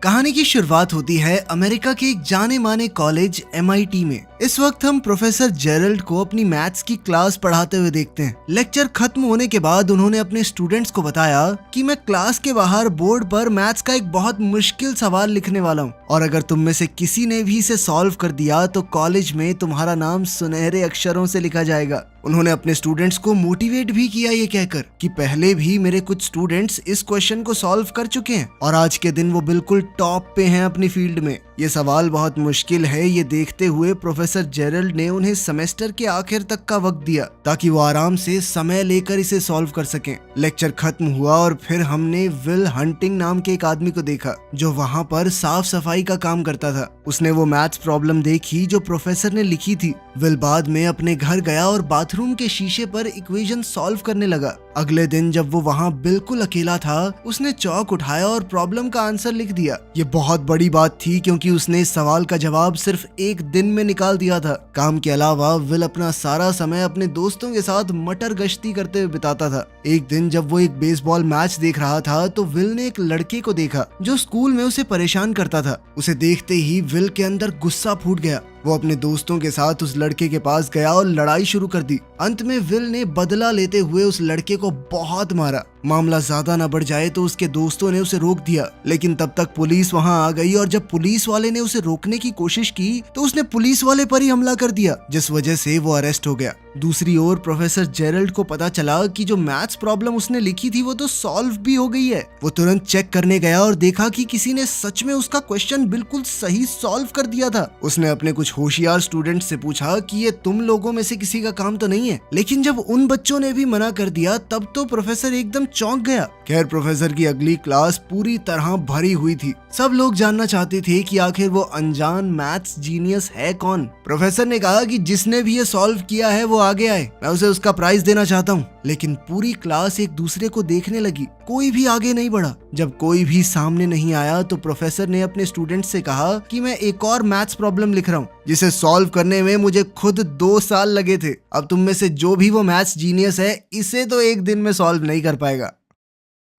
कहानी की शुरुआत होती है अमेरिका के एक जाने माने कॉलेज MIT में। इस वक्त हम प्रोफेसर जेरल्ड को अपनी मैथ्स की क्लास पढ़ाते हुए देखते हैं। लेक्चर खत्म होने के बाद उन्होंने अपने स्टूडेंट्स को बताया कि मैं क्लास के बाहर बोर्ड पर मैथ्स का एक बहुत मुश्किल सवाल लिखने वाला हूँ और अगर तुम में से किसी ने भी इसे सॉल्व कर दिया तो कॉलेज में तुम्हारा नाम सुनहरे अक्षरों से लिखा जाएगा। उन्होंने अपने स्टूडेंट्स को मोटिवेट भी किया ये कहकर कि पहले भी मेरे कुछ स्टूडेंट्स इस क्वेश्चन को सॉल्व कर चुके हैं और आज के दिन वो बिल्कुल टॉप पे हैं अपनी फील्ड में। ये सवाल बहुत मुश्किल है, ये देखते हुए प्रोफेसर जेरल्ड ने उन्हें सेमेस्टर के आखिर तक का वक्त दिया ताकि वो आराम से समय लेकर इसे सॉल्व कर सकें। लेक्चर खत्म हुआ और फिर हमने विल हंटिंग नाम के एक आदमी को देखा जो वहाँ पर साफ सफाई का काम करता था। उसने वो मैथ्स प्रॉब्लम देखी जो प्रोफेसर ने लिखी थी। विल बाद में अपने घर गया और बाथरूम के शीशे पर इक्वेशन सॉल्व करने लगा। अगले दिन जब वो वहाँ बिल्कुल अकेला था उसने चौक उठाया और प्रॉब्लम का आंसर लिख दिया। ये बहुत बड़ी बात थी क्योंकि उसने इस सवाल का जवाब सिर्फ एक दिन में निकाल दिया था। काम के अलावा विल अपना सारा समय अपने दोस्तों के साथ मटर गश्ती करते हुए बिताता था। एक दिन जब वो एक बेसबॉल मैच देख रहा था तो विल ने एक लड़के को देखा जो स्कूल में उसे परेशान करता था। उसे देखते ही विल के अंदर गुस्सा फूट गया। वो अपने दोस्तों के साथ उस लड़के के पास गया और लड़ाई शुरू कर दी। अंत में विल ने बदला लेते हुए उस लड़के को बहुत मारा। मामला ज्यादा न बढ़ जाए तो उसके दोस्तों ने उसे रोक दिया, लेकिन तब तक पुलिस वहां आ गई और जब पुलिस वाले ने उसे रोकने की कोशिश की तो उसने पुलिस वाले पर ही हमला कर दिया जिस वजह से वो अरेस्ट हो गया। दूसरी ओर प्रोफेसर जेरल्ड को पता चला कि जो मैथ्स प्रॉब्लम उसने लिखी थी वो तो सॉल्व भी हो गई है। वो तुरंत चेक करने गया और देखा कि किसी ने सच में उसका क्वेश्चन बिल्कुल सही सॉल्व कर दिया था। उसने अपने कुछ होशियार स्टूडेंट से पूछा कि ये तुम लोगों में से किसी का काम तो नहीं है, लेकिन जब उन बच्चों ने भी मना कर दिया तब तो प्रोफेसर एकदम चौंक गया। खैर प्रोफेसर की अगली क्लास पूरी तरह भरी हुई थी। सब लोग जानना चाहते थे कि आखिर वो अनजान मैथ्स जीनियस है कौन। प्रोफेसर ने कहा कि जिसने भी ये सॉल्व किया है वो आगे आए, मैं उसे उसका प्राइज देना चाहता हूँ। लेकिन पूरी क्लास एक दूसरे को देखने लगी, कोई भी आगे नहीं बढ़ा। जब कोई भी सामने नहीं आया तो प्रोफेसर ने अपने स्टूडेंट से कहा कि मैं एक और मैथ्स प्रॉब्लम लिख रहा हूँ जिसे सॉल्व करने में मुझे खुद 2 साल लगे थे। अब तुम में से जो भी वो मैथ्स जीनियस है इसे तो एक दिन में सॉल्व नहीं कर पाएगा।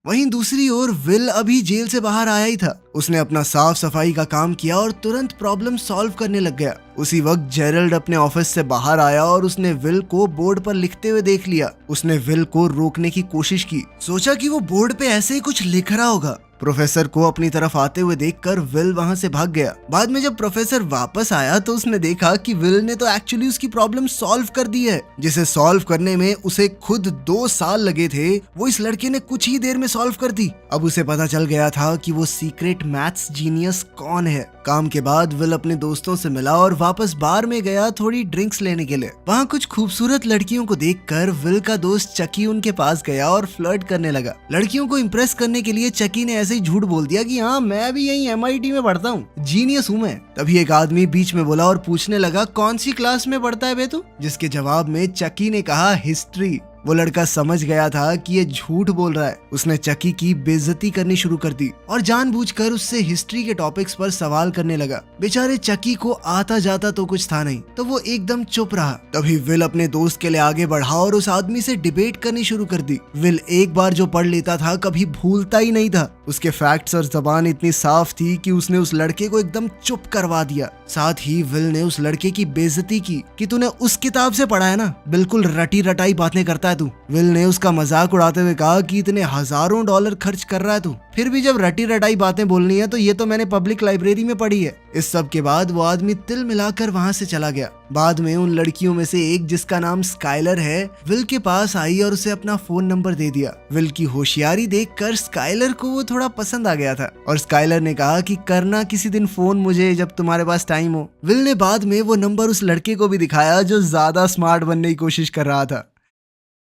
वहीं दूसरी ओर विल अभी जेल से बाहर आया ही था। उसने अपना साफ सफाई का काम किया और तुरंत प्रॉब्लम सॉल्व करने लग गया। उसी वक्त जेरल्ड अपने ऑफिस से बाहर आया और उसने विल को बोर्ड पर लिखते हुए देख लिया। उसने विल को रोकने की कोशिश की, सोचा कि वो बोर्ड पे ऐसे ही कुछ लिख रहा होगा। प्रोफेसर को अपनी तरफ आते हुए देखकर विल वहां से भाग गया। बाद में जब प्रोफेसर वापस आया तो उसने देखा कि विल ने तो एक्चुअली उसकी प्रॉब्लम सॉल्व कर दी है जिसे सॉल्व करने में उसे खुद 2 साल लगे थे, वो इस लड़के ने कुछ ही देर में सॉल्व कर दी। अब उसे पता चल गया था कि वो सीक्रेट मैथ्स जीनियस कौन है। काम के बाद विल अपने दोस्तों से मिला और वापस बार में गया थोड़ी ड्रिंक्स लेने के लिए। वहाँ कुछ खूबसूरत लड़कियों को देखकर विल का दोस्त चकी उनके पास गया और फ्लर्ट करने लगा। लड़कियों को इम्प्रेस करने के लिए चकी ने ऐसे ही झूठ बोल दिया कि हाँ मैं भी यहीं MIT में पढ़ता हूँ, जीनियस हूँ मैं। तभी एक आदमी बीच में बोला और पूछने लगा कौन सी क्लास में पढ़ता है बे तू? जिसके जवाब में चकी ने कहा हिस्ट्री। वो लड़का समझ गया था कि ये झूठ बोल रहा है। उसने चकी की बेइज्जती करनी शुरू कर दी और जानबूझकर उससे हिस्ट्री के टॉपिक्स पर सवाल करने लगा। बेचारे चकी को आता जाता तो कुछ था नहीं, तो वो एकदम चुप रहा। तभी विल अपने दोस्त के लिए आगे बढ़ा और उस आदमी से डिबेट करनी शुरू कर दी। विल एक बार जो पढ़ लेता था कभी भूलता ही नहीं था। उसके फैक्ट्स और जबान इतनी साफ थी कि उसने उस लड़के को एकदम चुप करवा दिया। साथ ही विल ने उस लड़के की बेइज्जती की कि तूने उस किताब से पढ़ा है ना, बिल्कुल रटी रटाई बातें करता है तू। विल ने उसका मजाक उड़ाते हुए कहा कि इतने हजारों डॉलर खर्च कर रहा है तू, फिर भी जब रटी रटाई बातें बोलनी है तो ये तो मैंने पब्लिक लाइब्रेरी में पढ़ी है। इस सब के बाद वो आदमी तिल मिलाकर वहां से चला गया। बाद में उन लड़कियों में से एक जिसका नाम स्काइलर है विल के पास आई और उसे अपना फोन नंबर दे दिया। विल की होशियारी देखकर स्काइलर को वो थोड़ा पसंद आ गया था और स्काइलर ने कहा कि करना किसी दिन फोन मुझे जब तुम्हारे पास टाइम हो। विल ने बाद में वो नंबर उस लड़के को भी दिखाया जो ज्यादा स्मार्ट बनने की कोशिश कर रहा था।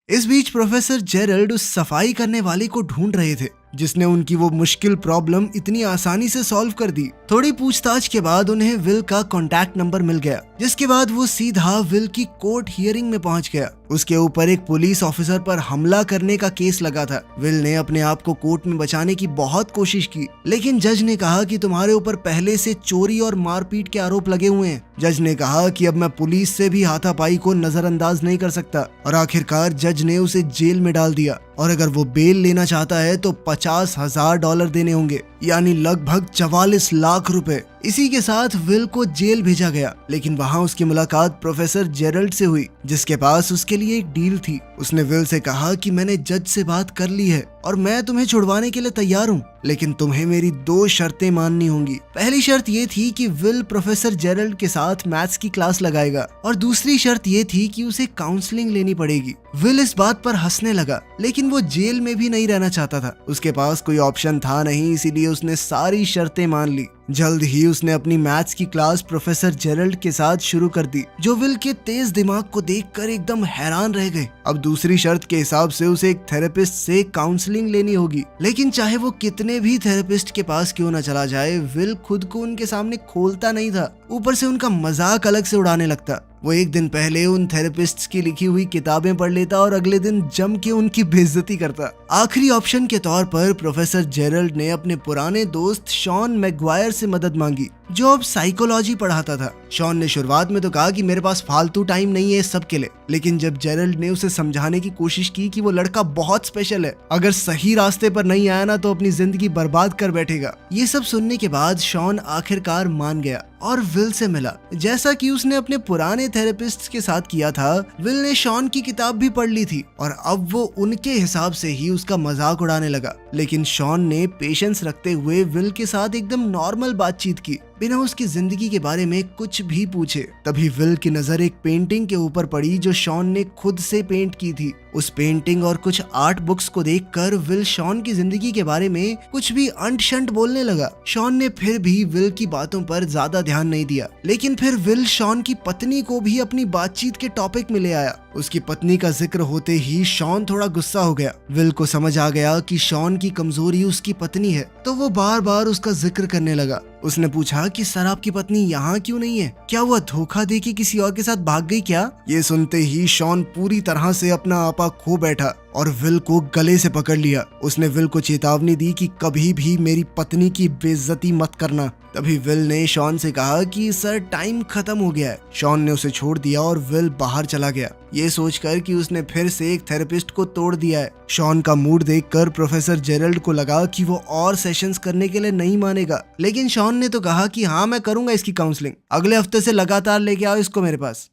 इस बीच प्रोफेसर जेरल्ड उस सफाई करने वाले को ढूंढ रहे थे जिसने उनकी वो मुश्किल प्रॉब्लम इतनी आसानी से सॉल्व कर दी। थोड़ी पूछताछ के बाद उन्हें विल का कॉन्टैक्ट नंबर मिल गया, जिसके बाद वो सीधा विल की कोर्ट हियरिंग में पहुंच गया। उसके ऊपर एक पुलिस ऑफिसर पर हमला करने का केस लगा था। विल ने अपने आप को कोर्ट में बचाने की बहुत कोशिश की, लेकिन जज ने कहा कि तुम्हारे ऊपर पहले से चोरी और मारपीट के आरोप लगे हुए हैं। जज ने कहा कि अब मैं पुलिस से भी हाथापाई को नजरअंदाज नहीं कर सकता और आखिरकार जज ने उसे जेल में डाल दिया। और अगर वो बेल लेना चाहता है तो $50,000 देने होंगे, यानी लगभग 44 लाख रुपए। इसी के साथ विल को जेल भेजा गया, लेकिन वहां उसकी मुलाकात प्रोफेसर जेरल्ड से हुई, जिसके पास उसके लिए एक डील थी। उसने विल से कहा कि मैंने जज से बात कर ली है और मैं तुम्हें छुड़वाने के लिए तैयार हूँ, लेकिन तुम्हें मेरी 2 शर्तें माननी होंगी। पहली शर्त ये थी कि विल प्रोफेसर जेरल्ड के साथ मैथ्स की क्लास लगाएगा, और दूसरी शर्त ये थी कि उसे काउंसलिंग लेनी पड़ेगी। विल इस बात पर हंसने लगा, लेकिन वो जेल में भी नहीं रहना चाहता था। उसके पास कोई ऑप्शन था नहीं, इसीलिए उसने सारी शर्तें मान ली। जल्द ही उसने अपनी मैथ्स की क्लास प्रोफेसर जेरल्ड के साथ शुरू कर दी, जो विल के तेज दिमाग को देखकर एकदम हैरान रह गए। अब दूसरी शर्त के हिसाब से उसे एक थेरेपिस्ट से काउंसलिंग लेनी होगी, लेकिन चाहे वो कितने भी थेरेपिस्ट के पास क्यों न चला जाए, विल खुद को उनके सामने खोलता नहीं था। ऊपर से उनका मजाक अलग से उड़ाने लगता। वो एक दिन पहले उन थेरेपिस्ट्स की लिखी हुई किताबें पढ़ लेता और अगले दिन जम के उनकी बेइज्जती करता। आखिरी ऑप्शन के तौर पर प्रोफेसर जेरल्ड ने अपने पुराने दोस्त शॉन मैगवायर से मदद मांगी, जो अब साइकोलॉजी पढ़ाता था। शॉन ने शुरुआत में तो कहा कि मेरे पास फालतू टाइम नहीं है इस सब के लिए, लेकिन जब जेरल्ड ने उसे समझाने की कोशिश की कि वो लड़का बहुत स्पेशल है, अगर सही रास्ते पर नहीं आया ना तो अपनी जिंदगी बर्बाद कर बैठेगा। ये सब सुनने के बाद शॉन आखिरकार मान गया और विल से मिला। जैसा कि उसने अपने पुराने थेरेपिस्ट के साथ किया था, विल ने शॉन की किताब भी पढ़ ली थी और अब वो उनके हिसाब से ही उसका मजाक उड़ाने लगा। लेकिन शॉन ने पेशेंस रखते हुए विल के साथ एकदम नॉर्मल बातचीत की, बिना उसकी जिंदगी के बारे में कुछ भी पूछे। तभी विल की नजर एक पेंटिंग के ऊपर पड़ी जो शॉन ने खुद से पेंट की थी। उस पेंटिंग और कुछ आर्ट बुक्स को देखकर विल शॉन की जिंदगी के बारे में कुछ भी अंट शंट बोलने लगा। शॉन ने फिर भी विल की बातों पर ज्यादा ध्यान नहीं दिया, लेकिन फिर विल शॉन की पत्नी को भी अपनी बातचीत के टॉपिक में ले आया। उसकी पत्नी का जिक्र होते ही शॉन थोड़ा गुस्सा हो गया। विल को समझ आ गया कि शॉन की कमजोरी उसकी पत्नी है, तो वो बार बार उसका जिक्र करने लगा। उसने पूछा कि सर आपकी पत्नी यहाँ क्यों नहीं है? क्या वह धोखा देके किसी और के साथ भाग गई क्या? ये सुनते ही शॉन पूरी तरह से अपना आपा खो बैठा और विल को गले से पकड़ लिया। उसने विल को चेतावनी दी कि कभी भी मेरी पत्नी की बेइज्जती मत करना। तभी विल ने शॉन से कहा कि सर टाइम खत्म हो गया है। शॉन ने उसे छोड़ दिया और विल बाहर चला गया, ये सोचकर कि उसने फिर से एक थेरेपिस्ट को तोड़ दिया है। शॉन का मूड देखकर प्रोफेसर जेरल्ड को लगा कि वो और सेशंस करने के लिए नहीं मानेगा, लेकिन शॉन ने तो कहा कि हाँ मैं करूंगा इसकी काउंसलिंग, अगले हफ्ते से लगातार लेके आओ इसको मेरे पास।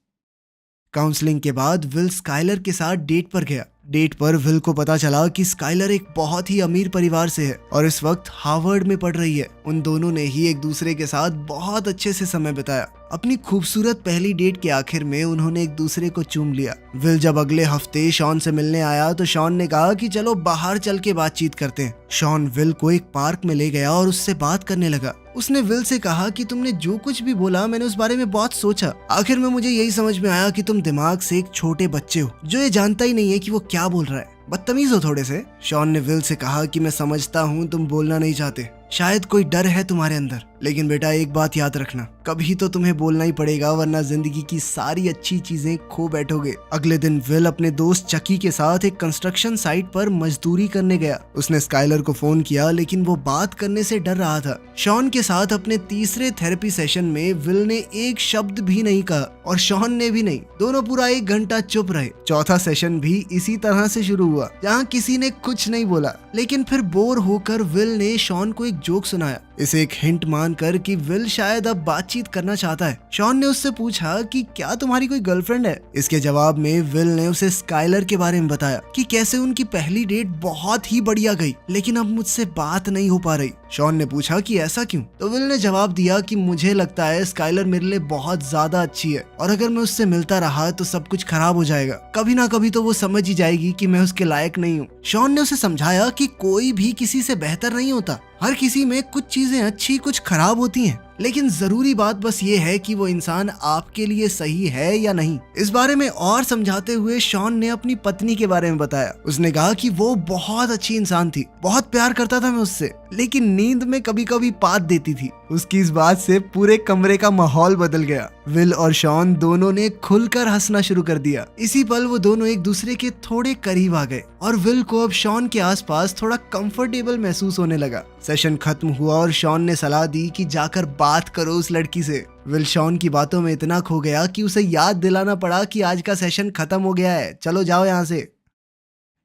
काउंसलिंग के बाद विल स्काइलर के साथ डेट पर गया। डेट पर विल को पता चला कि स्काइलर एक बहुत ही अमीर परिवार से है और इस वक्त हार्वर्ड में पढ़ रही है। उन दोनों ने ही एक दूसरे के साथ बहुत अच्छे से समय बिताया। अपनी खूबसूरत पहली डेट के आखिर में उन्होंने एक दूसरे को चूम लिया। विल जब अगले हफ्ते शॉन से मिलने आया तो शॉन ने कहा कि चलो बाहर चल के बातचीत करते हैं। शॉन विल को एक पार्क में ले गया और उससे बात करने लगा। उसने विल से कहा कि तुमने जो कुछ भी बोला मैंने उस बारे में बहुत सोचा। आखिर में मुझे यही समझ में आया कि तुम दिमाग से एक छोटे बच्चे हो जो ये जानता ही नहीं है कि वो क्या बोल रहा है, बदतमीज हो थोड़े से। शॉन ने विल से कहा कि मैं समझता हूँ तुम बोलना नहीं चाहते, शायद कोई डर है तुम्हारे अंदर, लेकिन बेटा एक बात याद रखना, कभी तो तुम्हें बोलना ही पड़ेगा वरना जिंदगी की सारी अच्छी चीजें खो बैठोगे। अगले दिन विल अपने दोस्त चकी के साथ एक कंस्ट्रक्शन साइट पर मजदूरी करने गया। उसने स्काइलर को फोन किया, लेकिन वो बात करने से डर रहा था। शॉन के साथ अपने तीसरे थेरेपी सेशन में विल ने एक शब्द भी नहीं कहा और शॉन ने भी नहीं। दोनों पूरा 1 घंटा चुप रहे। चौथा सेशन भी इसी तरह से शुरू हुआ, जहाँ किसी ने कुछ नहीं बोला, लेकिन फिर बोर होकर विल ने शॉन को एक जोक सुनाया। इसे एक हिंट मानकर कि विल शायद अब बातचीत करना चाहता है। शॉन ने उससे पूछा कि क्या तुम्हारी कोई गर्लफ्रेंड है? इसके जवाब में विल ने उसे स्काइलर के बारे में बताया कि कैसे उनकी पहली डेट बहुत ही बढ़िया गई, लेकिन अब मुझसे बात नहीं हो पा रही। शॉन ने पूछा कि ऐसा क्यों? तो विल ने जवाब दिया कि मुझे लगता है स्काइलर मेरे लिए बहुत ज्यादा अच्छी है और अगर मैं उससे मिलता रहा तो सब कुछ खराब हो जाएगा। कभी ना कभी तो वो समझ ही जाएगी कि मैं उसके लायक नहीं हूँ। शॉन ने उसे समझाया कि कोई भी किसी से बेहतर नहीं होता, हर किसी में कुछ चीजें अच्छी कुछ खराब होती हैं, लेकिन जरूरी बात बस ये है कि वो इंसान आपके लिए सही है या नहीं। इस बारे में और समझाते हुए शॉन ने अपनी पत्नी के बारे में बताया। उसने कहा कि वो बहुत अच्छी इंसान थी, बहुत प्यार करता था मैं उससे, लेकिन नींद में कभी कभी पात देती थी। उसकी इस बात से पूरे कमरे का माहौल बदल गया। विल और शॉन दोनों ने खुलकर हंसना शुरू कर दिया। इसी पल वो दोनों एक दूसरे के थोड़े करीब आ गए और विल को अब शॉन के आसपास थोड़ा कंफर्टेबल महसूस होने लगा। सेशन खत्म हुआ और शॉन ने सलाह दी कि जाकर बात करो उस लड़की से। विल शॉन की बातों में इतना खो गया कि उसे याद दिलाना पड़ा कि आज का सेशन खत्म हो गया है, चलो जाओ यहाँ से।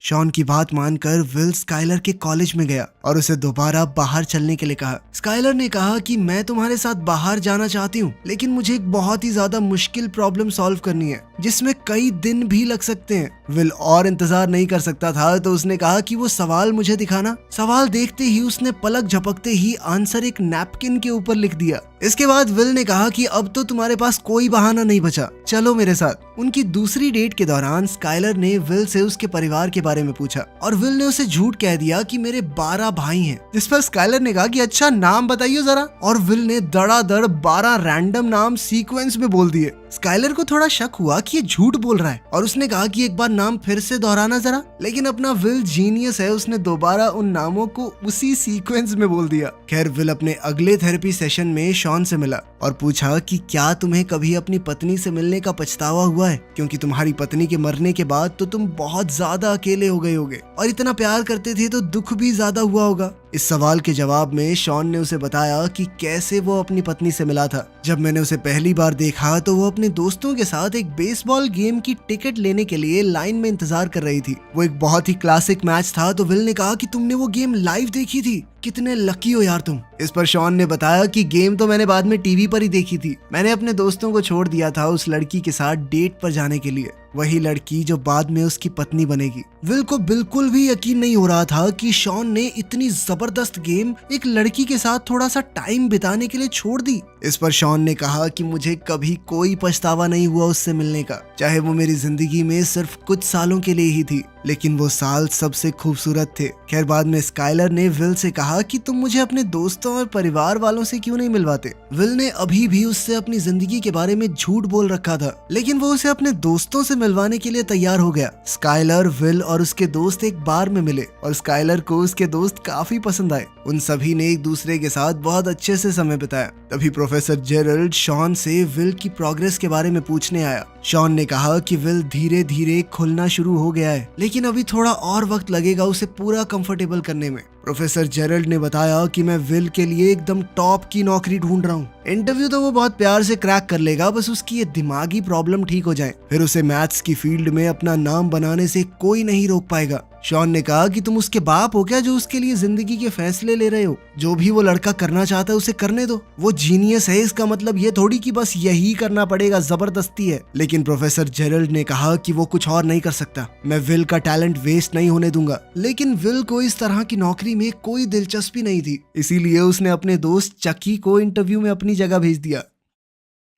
शॉन की बात मानकर विल स्काइलर के कॉलेज में गया और उसे दोबारा बाहर चलने के लिए कहा। स्काइलर ने कहा कि मैं तुम्हारे साथ बाहर जाना चाहती हूँ, लेकिन मुझे एक बहुत ही ज्यादा मुश्किल प्रॉब्लम सॉल्व करनी है जिसमें कई दिन भी लग सकते हैं। विल और इंतजार नहीं कर सकता था तो उसने कहा कि वो सवाल मुझे दिखाना। सवाल देखते ही उसने पलक झपकते ही आंसर एक नैपकिन के ऊपर लिख दिया। इसके बाद विल ने कहा कि अब तो तुम्हारे पास कोई बहाना नहीं बचा, चलो मेरे साथ। उनकी दूसरी डेट के दौरान स्काइलर ने विल से उसके परिवार के बारे में पूछा और विल ने उसे झूठ कह दिया कि मेरे 12 भाई हैं। जिस पर स्काइलर ने कहा कि अच्छा नाम बताइए जरा, और विल ने धड़ाधड़ 12 रैंडम नाम सीक्वेंस में बोल दिए। स्काइलर को थोड़ा शक हुआ कि ये झूठ बोल रहा है और उसने कहा कि एक बार नाम फिर से दोहराना जरा, लेकिन अपना विल जीनियस है, उसने दोबारा उन नामों को उसी सीक्वेंस में बोल दिया। खैर विल अपने अगले थेरेपी सेशन में शॉन से मिला और पूछा कि क्या तुम्हें कभी अपनी पत्नी से मिलने का पछतावा हुआ है, क्योंकि तुम्हारी पत्नी के मरने के बाद तो तुम बहुत ज्यादा अकेले हो गए होगे और इतना प्यार करते थे तो दुख भी ज्यादा हुआ होगा। इस सवाल के जवाब में शॉन ने उसे बताया कि कैसे वो अपनी पत्नी से मिला था। जब मैंने उसे पहली बार देखा तो वो अपने दोस्तों के साथ एक बेसबॉल गेम की टिकट लेने के लिए लाइन में इंतजार कर रही थी। वो एक बहुत ही क्लासिक मैच था। तो विल ने कहा कि तुमने वो गेम लाइव देखी थी, कितने लकी हो यार तुम। इस पर शॉन ने बताया कि गेम तो मैंने बाद में टीवी पर ही देखी थी, मैंने अपने दोस्तों को छोड़ दिया था उस लड़की के साथ डेट पर जाने के लिए, वही लड़की जो बाद में उसकी पत्नी बनेगी। विल को बिल्कुल भी यकीन नहीं हो रहा था कि शॉन ने इतनी जबरदस्त गेम एक लड़की के साथ थोड़ा सा टाइम बिताने के लिए छोड़ दी। इस पर शॉन ने कहा कि मुझे कभी कोई पछतावा नहीं हुआ उससे मिलने का, चाहे वो मेरी जिंदगी में सिर्फ कुछ सालों के लिए ही थी, लेकिन वो साल सबसे खूबसूरत थे। खैर बाद में स्काइलर ने विल से कहा कि तुम मुझे अपने दोस्तों और परिवार वालों से क्यों नहीं मिलवाते। विल ने अभी भी उससे अपनी जिंदगी के बारे में झूठ बोल रखा था, लेकिन वो उसे अपने दोस्तों से मिलवाने के लिए तैयार हो गया। स्काइलर, विल और उसके दोस्त एक बार में मिले और स्काइलर को उसके दोस्त काफी पसंद आए। उन सभी ने एक दूसरे के साथ बहुत अच्छे से समय बिताया। तभी प्रोफेसर जेरल्ड शॉन से विल की प्रोग्रेस के बारे में पूछने आया। शॉन ने कहा कि विल धीरे धीरे खुलना शुरू हो गया है, लेकिन अभी थोड़ा और वक्त लगेगा उसे पूरा कंफर्टेबल करने में। प्रोफेसर जेरल्ड ने बताया कि मैं विल के लिए एकदम टॉप की नौकरी ढूंढ रहा हूँ। इंटरव्यू तो वो बहुत प्यार से क्रैक कर लेगा, बस उसकी ये दिमागी प्रॉब्लम ठीक हो जाए, फिर उसे मैथ्स की फील्ड में अपना नाम बनाने से कोई नहीं रोक पाएगा। शॉन ने कहा कि तुम उसके बाप हो क्या जो उसके लिए जिंदगी के फैसले ले रहे हो? जो भी वो लड़का करना चाहता है उसे करने दो, वो जीनियस है, इसका मतलब ये थोड़ी कि बस यही करना पड़ेगा, जबरदस्ती है। लेकिन प्रोफेसर जेरल्ड ने कहा कि वो कुछ और नहीं कर सकता, मैं विल का टैलेंट वेस्ट नहीं होने दूंगा। लेकिन विल को इस तरह की नौकरी में कोई दिलचस्पी नहीं थी, इसीलिए उसने अपने दोस्त चकी को इंटरव्यू में अपनी जगह भेज दिया।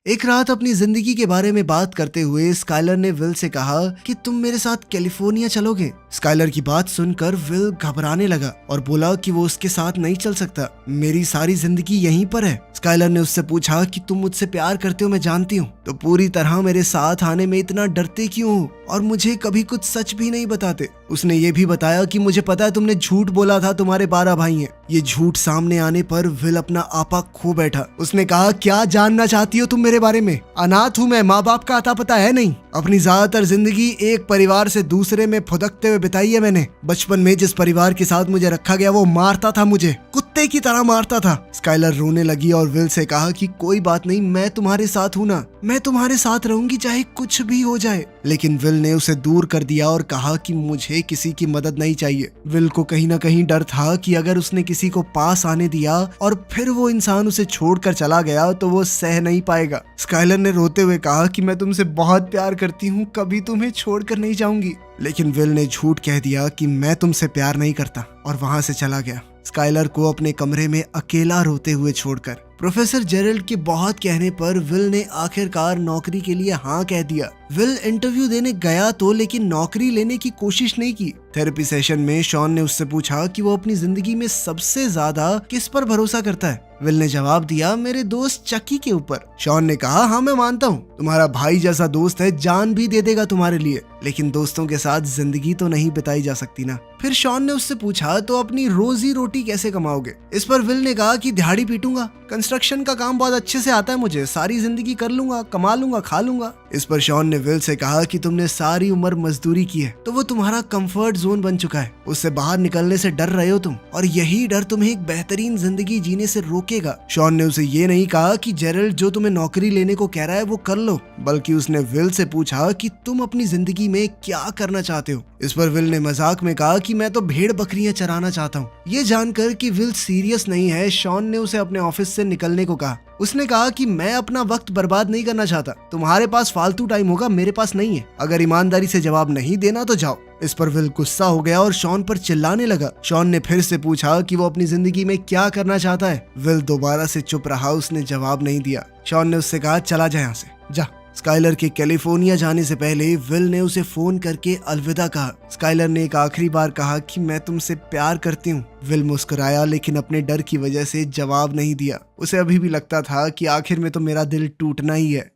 एक रात अपनी जिंदगी के बारे में बात करते हुए स्काइलर ने विल से कहा कि तुम मेरे साथ कैलिफोर्निया चलोगे। स्काइलर की बात सुनकर विल घबराने लगा और बोला कि वो उसके साथ नहीं चल सकता, मेरी सारी जिंदगी यहीं पर है। स्काइलर ने उससे पूछा कि तुम मुझसे प्यार करते हो मैं जानती हूँ, तो पूरी तरह मेरे साथ आने में इतना डरते क्यों हो और मुझे कभी कुछ सच भी नहीं बताते। उसने ये भी बताया कि मुझे पता है तुमने झूठ बोला था, तुम्हारे 12 भाई हैं। ये झूठ सामने आने पर विल अपना आपा खो बैठा। उसने कहा क्या जानना चाहती हो तुम मेरे बारे में? अनाथ हूँ मैं, माँ बाप का अता पता है नहीं। अपनी ज्यादातर जिंदगी एक परिवार से दूसरे में फुदकते हुए बिताई है मैंने। बचपन में जिस परिवार के साथ मुझे रखा गया वो मारता था, मुझे कुत्ते की तरह मारता था। स्काइलर रोने लगी और विल से कहा कि कोई बात नहीं, मैं तुम्हारे साथ हूँ ना, मैं तुम्हारे साथ रहूंगी चाहे कुछ भी हो जाए। लेकिन विल ने उसे दूर कर दिया और कहा कि मुझे किसी की मदद नहीं चाहिए। विल को कहीं ना कहीं डर था कि अगर उसने किसी को पास आने दिया और फिर वो इंसान उसे छोड़कर चला गया तो वो सह नहीं पाएगा। स्काइलर ने रोते हुए कहा कि मैं तुमसे बहुत प्यार करती हूँ, कभी तुम्हें छोड़कर नहीं जाऊंगी। लेकिन विल ने झूठ कह दिया कि मैं तुमसे प्यार नहीं करता और वहां से चला गया, स्काइलर को अपने कमरे में अकेला रोते हुए छोड़कर। प्रोफेसर जेरल्ड के बहुत कहने पर विल ने आखिरकार नौकरी के लिए हाँ कह दिया। विल इंटरव्यू देने गया तो लेकिन नौकरी लेने की कोशिश नहीं की। थेरेपी सेशन में शॉन ने उससे पूछा कि वो अपनी जिंदगी में सबसे ज्यादा किस पर भरोसा करता है। विल ने जवाब दिया मेरे दोस्त चकी के ऊपर। शॉन ने कहा हाँ मैं मानता हूँ, तुम्हारा भाई जैसा दोस्त है, जान भी दे देगा तुम्हारे लिए, लेकिन दोस्तों के साथ जिंदगी तो नहीं बिताई जा सकती ना। फिर शॉन ने उससे पूछा तो अपनी रोजी रोटी कैसे कमाओगे? इस पर विल ने कहा कि दिहाड़ी पीटूंगा, कंस्ट्रक्शन का काम बहुत अच्छे से आता है मुझे, सारी जिंदगी कर लूंगा, कमा लूंगा, खा लूंगा। इस पर शॉन ने विल से कहा कि तुमने सारी उम्र मजदूरी की है तो वो तुम्हारा कंफर्ट जोन बन चुका है, उससे बाहर निकलने से डर रहे हो तुम, और यही डर तुम्हें एक बेहतरीन जिंदगी जीने से रोकेगा। शॉन ने उसे ये नहीं कहा कि जेरल्ड जो तुम्हें नौकरी लेने को कह रहा है वो कर लो, बल्कि उसने विल से पूछा कि तुम अपनी जिंदगी में क्या करना चाहते हो। इस पर विल ने मजाक में कहा कि मैं तो भेड़ बकरियां चराना चाहता हूँ। ये जानकर कि विल सीरियस नहीं है, शॉन ने उसे अपने ऑफिस से निकलने को कहा। उसने कहा कि मैं अपना वक्त बर्बाद नहीं करना चाहता, तुम्हारे पास फालतू टाइम होगा, मेरे पास नहीं है, अगर ईमानदारी से जवाब नहीं देना तो जाओ। इस पर विल गुस्सा हो गया और शॉन पर चिल्लाने लगा। शॉन ने फिर से पूछा कि वो अपनी जिंदगी में क्या करना चाहता है। विल दोबारा से चुप रहा, उसने जवाब नहीं दिया। शॉन ने उससे कहा चला जा यहाँ से, जा। स्काइलर के कैलिफोर्निया जाने से पहले विल ने उसे फोन करके अलविदा कहा। स्काइलर ने एक आखिरी बार कहा कि मैं तुमसे प्यार करती हूँ। विल मुस्कुराया लेकिन अपने डर की वजह से जवाब नहीं दिया। उसे अभी भी लगता था कि आखिर में तो मेरा दिल टूटना ही है।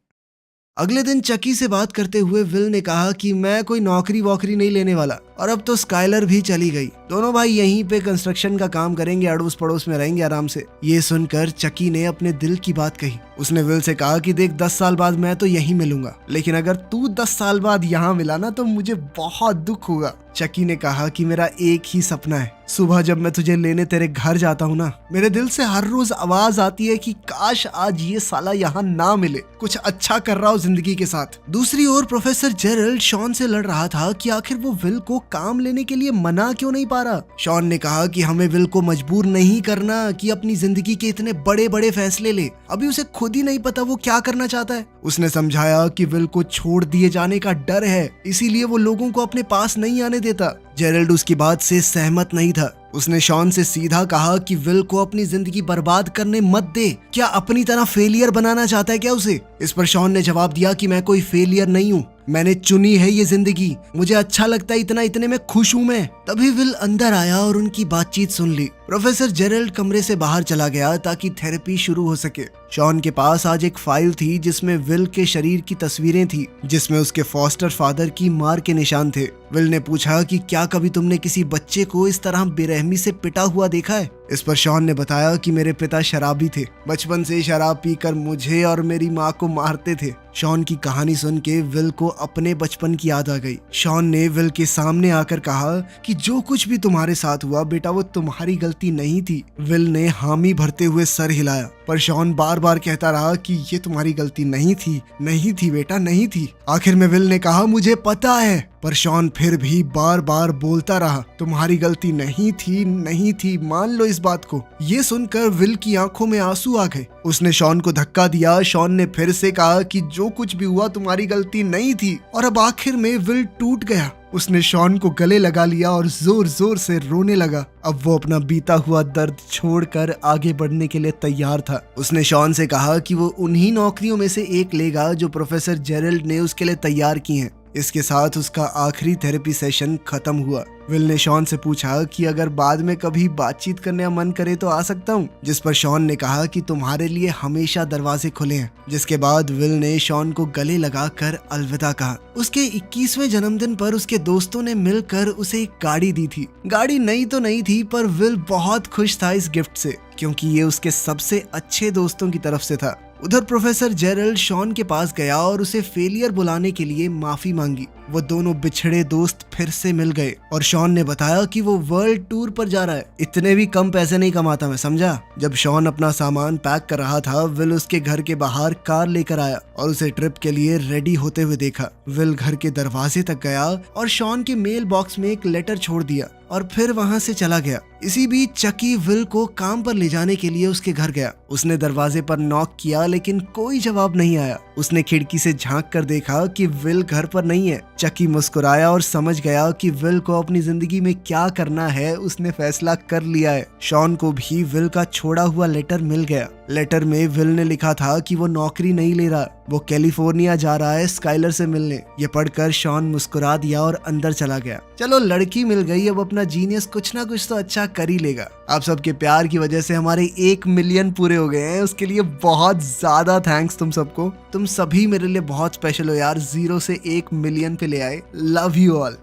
अगले दिन चकी से बात करते हुए विल ने कहा कि मैं कोई नौकरी वोकरी नहीं लेने वाला, और अब तो स्काइलर भी चली गई। दोनों भाई यहीं पे कंस्ट्रक्शन का काम करेंगे, अड़ोस पड़ोस में रहेंगे आराम से। ये सुनकर चकी ने अपने दिल की बात कही। उसने विल से कहा कि देख 10 साल बाद मैं तो यहीं मिलूंगा, लेकिन अगर तू 10 साल बाद यहाँ मिला ना तो मुझे बहुत दुख होगा। चकी ने कहा कि मेरा एक ही सपना है, सुबह जब मैं तुझे लेने तेरे घर जाता हूँ ना, मेरे दिल से हर रोज आवाज आती है कि काश आज ये साला यहाँ ना मिले, कुछ अच्छा कर रहा हो जिंदगी के साथ। दूसरी ओर प्रोफेसर जेरल्ड शॉन से लड़ रहा था कि आखिर वो विल को काम लेने के लिए मना क्यों नहीं पा रहा। शॉन ने कहा कि हमें विल को मजबूर नहीं करना कि अपनी जिंदगी के इतने बड़े बड़े फैसले ले, अभी उसे खुद ही नहीं पता वो क्या करना चाहता है। उसने समझाया कि विल को छोड़ दिए जाने का डर है, इसीलिए वो लोगों को अपने पास नहीं आने देता। जेरल्ड उसकी बात से सहमत नहीं था। उसने शॉन से सीधा कहा कि विल को अपनी जिंदगी बर्बाद करने मत दे। क्या अपनी तरह फेलियर बनाना चाहता है क्या उसे? इस पर शॉन ने जवाब दिया कि मैं कोई फेलियर नहीं हूँ, मैंने चुनी है ये जिंदगी, मुझे अच्छा लगता है इतने में खुश हूँ मैं। तभी विल अंदर आया और उनकी बातचीत सुन ली। प्रोफेसर जेरल्ड कमरे से बाहर चला गया ताकि थेरेपी शुरू हो सके। शॉन के पास आज एक फाइल थी जिसमें विल के शरीर की तस्वीरें थी, जिसमें उसके फॉस्टर फादर की मार के निशान थे। विल ने पूछा कि क्या कभी तुमने किसी बच्चे को इस तरह बेरहमी से पिटा हुआ देखा है? इस पर शॉन ने बताया कि मेरे पिता शराबी थे, बचपन से शराब पीकर मुझे और मेरी माँ को मारते थे। शॉन की कहानी सुन के विल को अपने बचपन की याद आ गई। शॉन ने विल के सामने आकर कहा कि जो कुछ भी तुम्हारे साथ हुआ बेटा वो तुम्हारी गलती नहीं थी। विल ने हामी भरते हुए सर हिलाया, पर शॉन बार बार कहता रहा कि ये तुम्हारी गलती नहीं थी, नहीं थी बेटा, नहीं थी। आखिर में विल ने कहा मुझे पता है, पर शॉन फिर भी बार बार बोलता रहा तुम्हारी गलती नहीं थी, नहीं थी, मान लो इस बात को। ये सुनकर विल की आंखों में आंसू आ गए। उसने शॉन को धक्का दिया। शॉन ने फिर से कहा कि जो कुछ भी हुआ तुम्हारी गलती नहीं थी, और अब आखिर में विल टूट गया। उसने शॉन को गले लगा लिया और जोर जोर से रोने लगा। अब वो अपना बीता हुआ दर्द छोड़कर आगे बढ़ने के लिए तैयार था। उसने शॉन से कहा कि वो उन्हीं नौकरियों में से एक लेगा जो प्रोफेसर जेरल्ड ने उसके लिए तैयार की हैं। इसके साथ उसका आखिरी थेरेपी सेशन खत्म हुआ। विल ने शॉन से पूछा कि अगर बाद में कभी बातचीत करने का मन करे तो आ सकता हूँ, जिस पर शॉन ने कहा कि तुम्हारे लिए हमेशा दरवाजे खुले हैं। जिसके बाद विल ने शॉन को गले लगाकर अलविदा कहा। उसके 21वें जन्मदिन पर उसके दोस्तों ने मिलकर उसे एक गाड़ी दी थी। गाड़ी नई तो नहीं थी, पर विल बहुत खुश था इस गिफ्ट से, क्योंकि ये उसके सबसे अच्छे दोस्तों की तरफ से था। उधर प्रोफेसर जेरल्ड शॉन के पास गया और उसे फेलियर बुलाने के लिए माफी मांगी। वो दोनों बिछड़े दोस्त फिर से मिल गए और शॉन ने बताया कि वो वर्ल्ड टूर पर जा रहा है। इतने भी कम पैसे नहीं कमाता मैं, समझा। जब शॉन अपना सामान पैक कर रहा था, विल उसके घर के बाहर कार लेकर आया और उसे ट्रिप के लिए रेडी होते हुए देखा। विल घर के दरवाजे तक गया और शॉन के मेल बॉक्स में एक लेटर छोड़ दिया और फिर वहां से चला गया। इसी बीच चकी विल को काम पर ले जाने के लिए उसके घर गया। उसने दरवाजे पर नॉक किया लेकिन कोई जवाब नहीं आया। उसने खिड़की से झांक कर देखा कि विल घर पर नहीं है। चकी मुस्कुराया और समझ गया कि विल को अपनी जिंदगी में क्या करना है उसने फैसला कर लिया है। शॉन को भी विल का छोड़ा हुआ लेटर मिल गया। लेटर में विल ने लिखा था कि वो नौकरी नहीं ले रहा, वो कैलिफोर्निया जा रहा है स्काइलर से मिलने। ये पढ़कर शॉन मुस्कुरा दिया और अंदर चला गया। चलो लड़की मिल गई, अब अपना जीनियस कुछ ना कुछ तो अच्छा कर ही लेगा। आप सबके प्यार की वजह से हमारे 1 मिलियन पूरे हो गए हैं, उसके लिए बहुत ज्यादा थैंक्स तुम सबको। तुम सभी मेरे लिए बहुत स्पेशल हो यार, 0 से 1 मिलियन पे ले आए। Love you all.